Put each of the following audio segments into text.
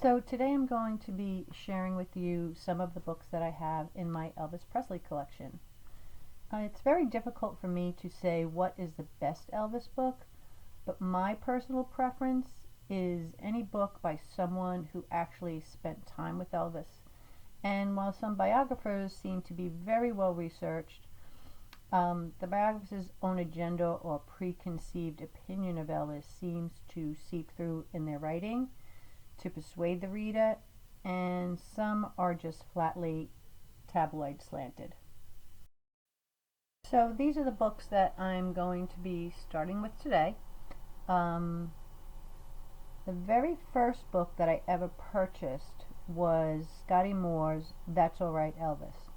So today I'm going to be sharing with you some of the books that I have in my Elvis Presley collection. It's very difficult for me to say what is the best Elvis book, but my personal preference is any book by someone who actually spent time with Elvis. And while some biographers seem to be very well researched, the biographer's own agenda or preconceived opinion of Elvis seems to seep through in their writing to persuade the reader, and some are just flatly tabloid slanted. So these are the books that I'm going to be starting with today. Um, the very first book that I ever purchased was Scotty Moore's That's Alright Elvis.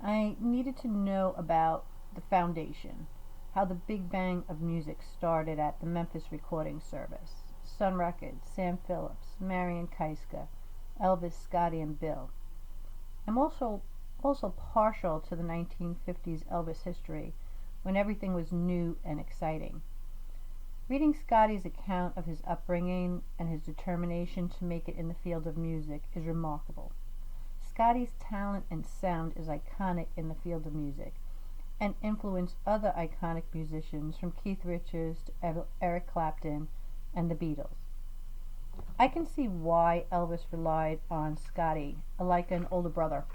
I needed to know about the foundation, how the big bang of music started at the Memphis Recording Service. Sun Records, Sam Phillips, Marian Keiska, Elvis, Scotty, and Bill. I'm also partial to the 1950s Elvis history, when everything was new and exciting. Reading Scotty's account of his upbringing and his determination to make it in the field of music is remarkable. Scotty's talent and sound is iconic in the field of music, and influenced other iconic musicians from Keith Richards to Eric Clapton and the Beatles. I can see why Elvis relied on Scotty like an older brother.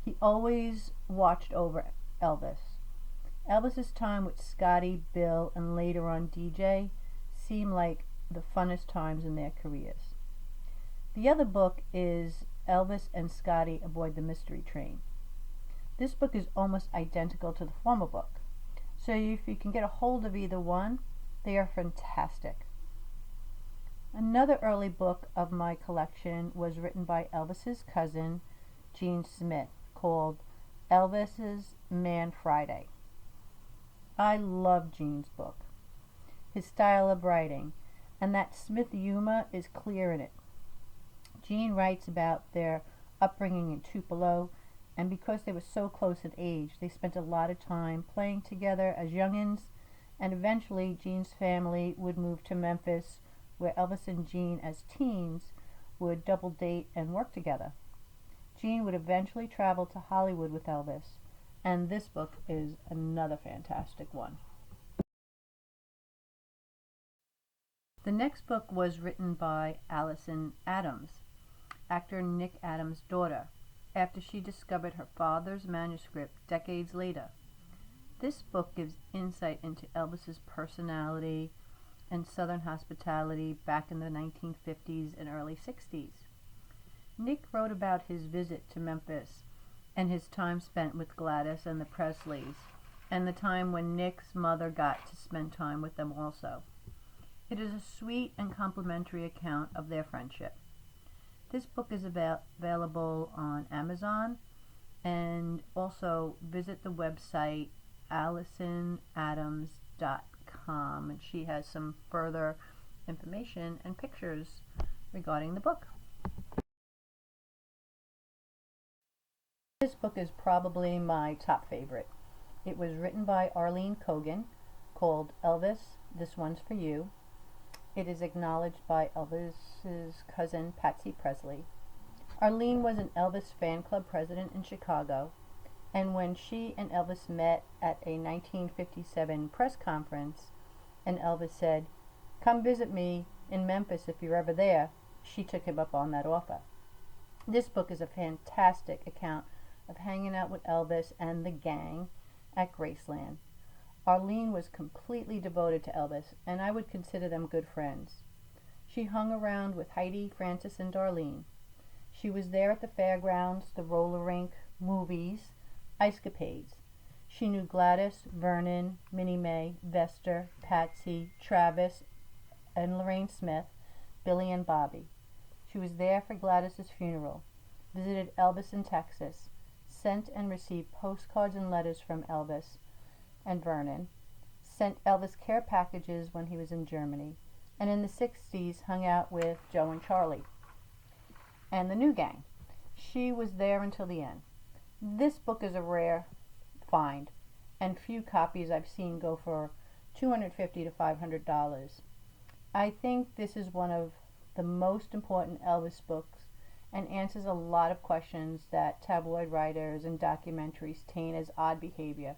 He always watched over Elvis. Elvis's time with Scotty, Bill, and later on DJ seemed like the funnest times in their careers. The other book is Elvis and Scotty Aboard the Mystery Train. This book is almost identical to the former book, so if you can get a hold of either one, they are fantastic. Another early book of my collection was written by Elvis's cousin, Gene Smith, called Elvis's Man Friday. I love Gene's book, his style of writing, and that Smith humor is clear in it. Gene writes about their upbringing in Tupelo, and because they were so close in age, they spent a lot of time playing together as youngins, and eventually Gene's family would move to Memphis, where Elvis and Gene as teens would double date and work together. Gene would eventually travel to Hollywood with Elvis, and this book is another fantastic one. The next book was written by Allison Adams, actor Nick Adams' daughter, after she discovered her father's manuscript decades later. This book gives insight into Elvis's personality and Southern hospitality back in the 1950s and early 60s. Nick wrote about his visit to Memphis and his time spent with Gladys and the Presleys, and the time when Nick's mother got to spend time with them also. It is a sweet and complimentary account of their friendship. This book is available on Amazon, and also visit the website AllisonAdams.com, and she has some further information and pictures regarding the book. This book is probably my top favorite. It was written by Arlene Cogan, called Elvis, This One's for You. It is acknowledged by Elvis's cousin Patsy Presley. Arlene was an Elvis fan club president in Chicago, and when she and Elvis met at a 1957 press conference, and Elvis said, "Come visit me in Memphis if you're ever there," she took him up on that offer. This book is a fantastic account of hanging out with Elvis and the gang at Graceland. Arlene was completely devoted to Elvis, and I would consider them good friends. She hung around with Heidi, Francis, and Darlene. She was there at the fairgrounds, the roller rink, movies, ice-capades. She knew Gladys, Vernon, Minnie Mae, Vester, Patsy, Travis, and Lorraine Smith, Billy, and Bobby. She was there for Gladys's funeral, visited Elvis in Texas, sent and received postcards and letters from Elvis and Vernon, sent Elvis care packages when he was in Germany, and in the 60s hung out with Joe and Charlie and the New Gang. She was there until the end. This book is a rare find, and few copies I've seen go for $250 to $500. I think this is one of the most important Elvis books and answers a lot of questions that tabloid writers and documentaries taint as odd behavior,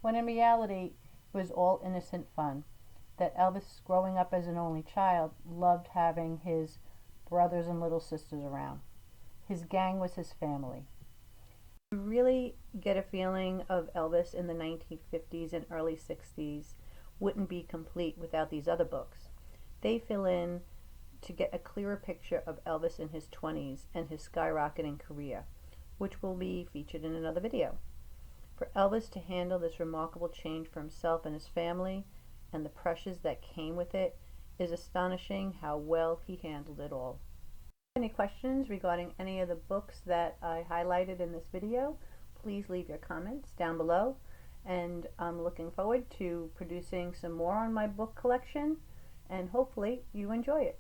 when in reality it was all innocent fun. That Elvis, growing up as an only child, loved having his brothers and little sisters around. His gang was his family. You really get a feeling of Elvis in the 1950s and early 60s wouldn't be complete without these other books. They fill in to get a clearer picture of Elvis in his 20s and his skyrocketing career, which will be featured in another video. For Elvis to handle this remarkable change for himself and his family and the pressures that came with it is astonishing how well he handled it all. Any questions regarding any of the books that I highlighted in this video, please leave your comments down below, and I'm looking forward to producing some more on my book collection, and hopefully you enjoy it.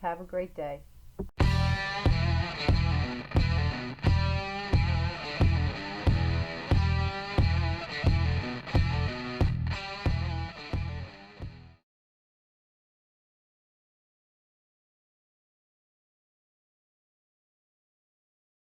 Have a great day.